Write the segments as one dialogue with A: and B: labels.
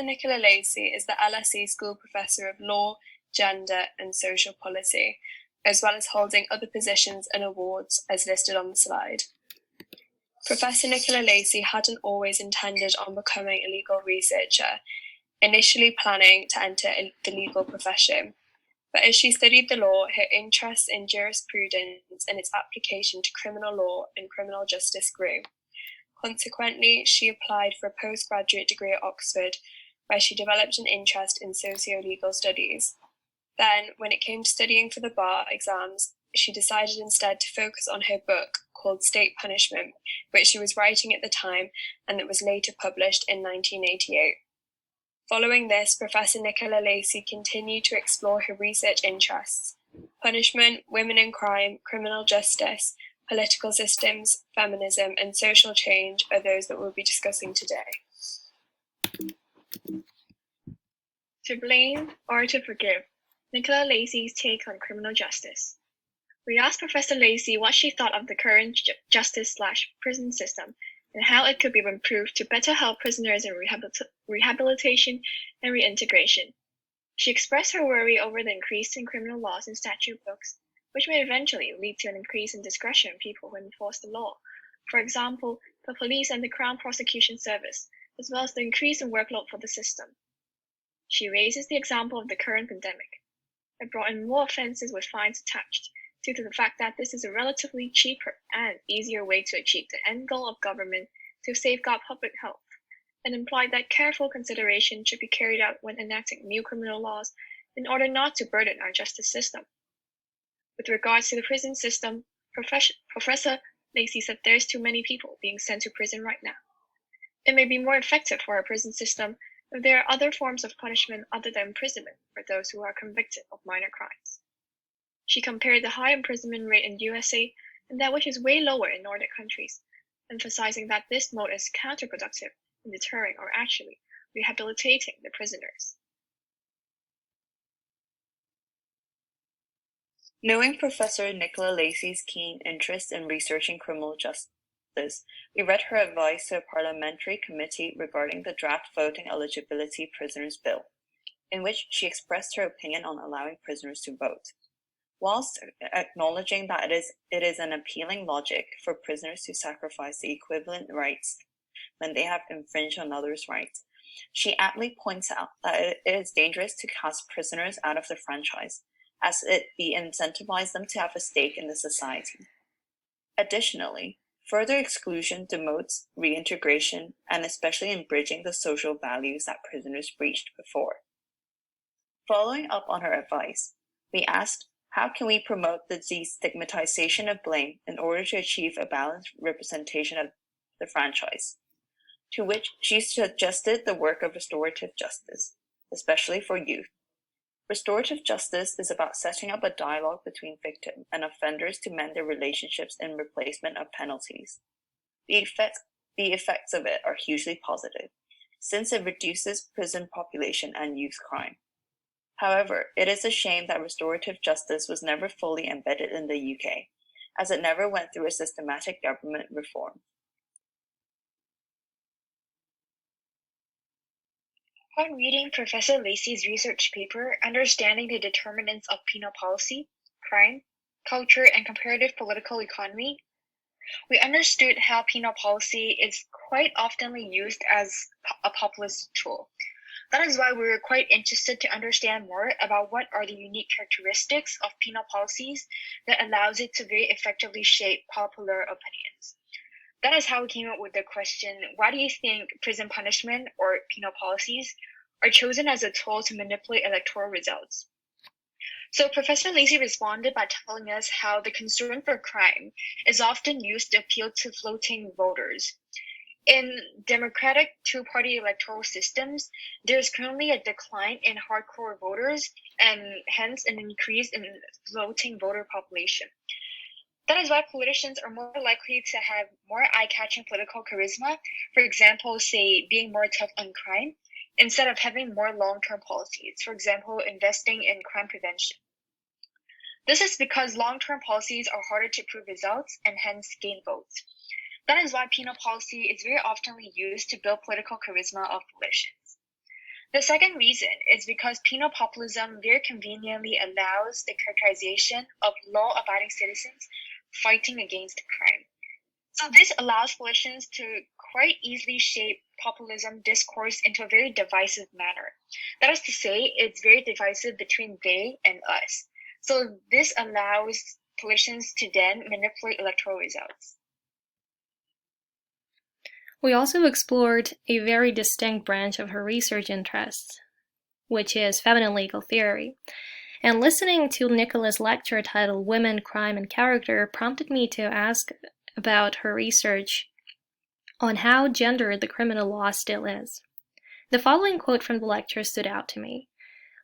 A: Nicola Lacey is the LSE School Professor of Law, Gender and Social Policy, as well as holding other positions and awards as listed on the slide. Professor Nicola Lacey hadn't always intended on becoming a legal researcher, initially planning to enter the legal profession. But as she studied the law, her interest in jurisprudence and its application to criminal law and criminal justice grew. Consequently, she applied for a postgraduate degree at Oxford, where she developed an interest in socio-legal studies. Then, when it came to studying for the bar exams, she decided instead to focus on her book called State Punishment, which she was writing at the time and that was later published in 1988. Following this, Professor Nicola Lacey continued to explore her research interests: punishment, women in crime, criminal justice, political systems, feminism, and social change are those that we'll be discussing today.
B: To blame or to forgive, Nicola Lacey's take on criminal justice. We asked Professor Lacey what she thought of the current justice/prison system and how it could be improved to better help prisoners in rehabilitation and reintegration. She expressed her worry over the increase in criminal laws and statute books, which may eventually lead to an increase in discretion in people who enforce the law. For example, the police and the Crown Prosecution Service, as well as the increase in workload for the system. She raises the example of the current pandemic. It brought in more offenses with fines attached, due to the fact that this is a relatively cheaper and easier way to achieve the end goal of government to safeguard public health, and implied that careful consideration should be carried out when enacting new criminal laws in order not to burden our justice system. With regards to the prison system, Professor Lacey said there's too many people being sent to prison right now. It may be more effective for our prison system if there are other forms of punishment other than imprisonment for those who are convicted of minor crimes. She compared the high imprisonment rate in USA and that which is way lower in Nordic countries, emphasizing that this mode is counterproductive in deterring or actually rehabilitating the prisoners.
C: Knowing Professor Nicola Lacey's keen interest in researching criminal justice, we read her advice to a parliamentary committee regarding the draft voting eligibility prisoners bill, in which she expressed her opinion on allowing prisoners to vote. Whilst acknowledging that it is an appealing logic for prisoners to sacrifice the equivalent rights when they have infringed on others' rights, she aptly points out that it is dangerous to cast prisoners out of the franchise, as it de-incentivizes them to have a stake in the society. Additionally, further exclusion demotes reintegration and especially in bridging the social values that prisoners breached before. Following up on her advice, we asked, how can we promote the destigmatization of blame in order to achieve a balanced representation of the franchise? To which she suggested the work of restorative justice, especially for youth. Restorative justice is about setting up a dialogue between victim and offenders to mend their relationships in replacement of penalties. The effects of it are hugely positive, since it reduces prison population and youth crime. However, it is a shame that restorative justice was never fully embedded in the UK, as it never went through a systematic government reform.
B: Upon reading Professor Lacey's research paper, Understanding the Determinants of Penal Policy, Crime, Culture, and Comparative Political Economy, we understood how penal policy is quite often used as a populist tool. That is why we were quite interested to understand more about what are the unique characteristics of penal policies that allows it to very effectively shape popular opinions. That is how we came up with the question, why do you think prison punishment or penal policies are chosen as a tool to manipulate electoral results? So Professor Lacey responded by telling us how the concern for crime is often used to appeal to floating voters. In democratic two-party electoral systems, there is currently a decline in hardcore voters and hence an increase in floating voter population. That is why politicians are more likely to have more eye-catching political charisma, for example, say, being more tough on crime, instead of having more long-term policies, for example, investing in crime prevention. This is because long-term policies are harder to prove results and hence gain votes. That is why penal policy is very often used to build political charisma of politicians. The second reason is because penal populism very conveniently allows the characterization of law-abiding citizens fighting against crime. So this allows politicians to quite easily shape populism discourse into a very divisive manner. That is to say, it's very divisive between they and us. So this allows politicians to then manipulate electoral results.
D: We also explored a very distinct branch of her research interests, which is feminine legal theory. And listening to Nicola's lecture titled Women, Crime, and Character prompted me to ask about her research on how gendered the criminal law still is. The following quote from the lecture stood out to me.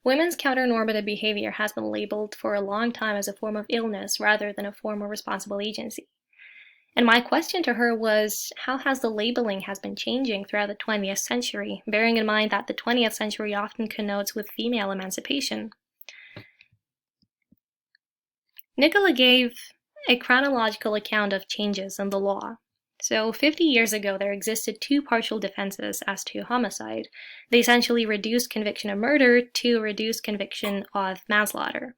D: Women's counter-normative behavior has been labeled for a long time as a form of illness rather than a form of responsible agency. And my question to her was, how has the labeling has been changing throughout the 20th century, bearing in mind that the 20th century often connotes with female emancipation? Nicola gave a chronological account of changes in the law. So 50 years ago, there existed two partial defenses as to homicide. They essentially reduced conviction of murder to reduced conviction of manslaughter.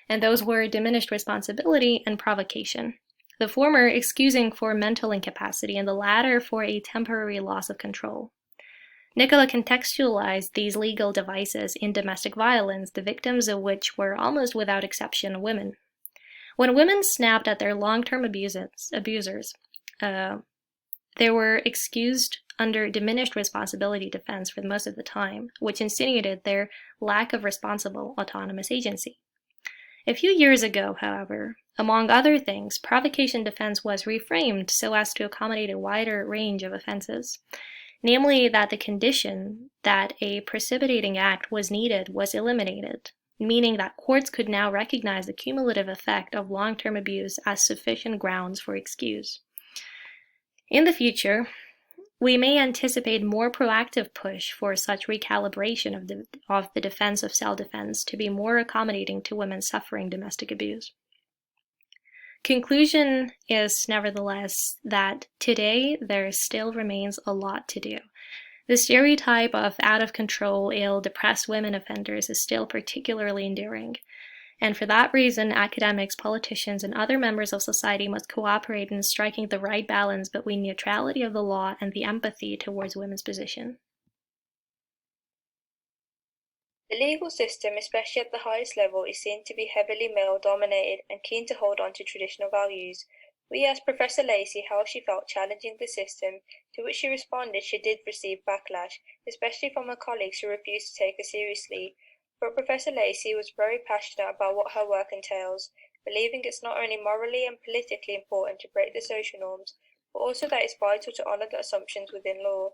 D: And those were diminished responsibility and provocation. The former excusing for mental incapacity and the latter for a temporary loss of control. Nicola contextualized these legal devices in domestic violence, the victims of which were almost without exception women. When women snapped at their long-term abusers, they were excused under diminished responsibility defense for most of the time, which insinuated their lack of responsible autonomous agency. A few years ago, however, among other things, provocation defense was reframed so as to accommodate a wider range of offenses, namely that the condition that a precipitating act was needed was eliminated, meaning that courts could now recognize the cumulative effect of long-term abuse as sufficient grounds for excuse. In the future, we may anticipate more proactive push for such recalibration of the defense of self-defense to be more accommodating to women suffering domestic abuse. Conclusion is, nevertheless, that today there still remains a lot to do. The stereotype of out-of-control, ill, depressed women offenders is still particularly enduring. And for that reason, academics, politicians, and other members of society must cooperate in striking the right balance between neutrality of the law and the empathy towards women's position.
A: The legal system, especially at the highest level, is seen to be heavily male-dominated and keen to hold on to traditional values. We asked Professor Lacey how she felt challenging the system, to which she responded she did receive backlash, especially from her colleagues who refused to take her seriously. But Professor Lacey was very passionate about what her work entails, believing it's not only morally and politically important to break the social norms, but also that it's vital to honour the assumptions within law.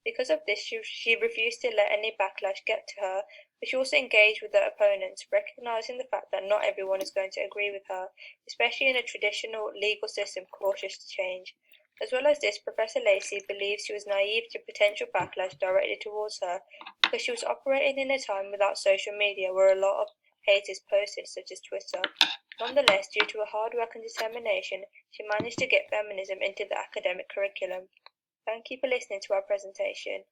A: Because of this, she refused to let any backlash get to her, but she also engaged with her opponents, recognizing the fact that not everyone is going to agree with her, especially in a traditional legal system cautious to change. As well as this, Professor Lacey believes she was naive to potential backlash directed towards her, because she was operating in a time without social media where a lot of hate is posted, such as Twitter. Nonetheless, due to her hard work and determination, she managed to get feminism into the academic curriculum. Thank you for listening to our presentation.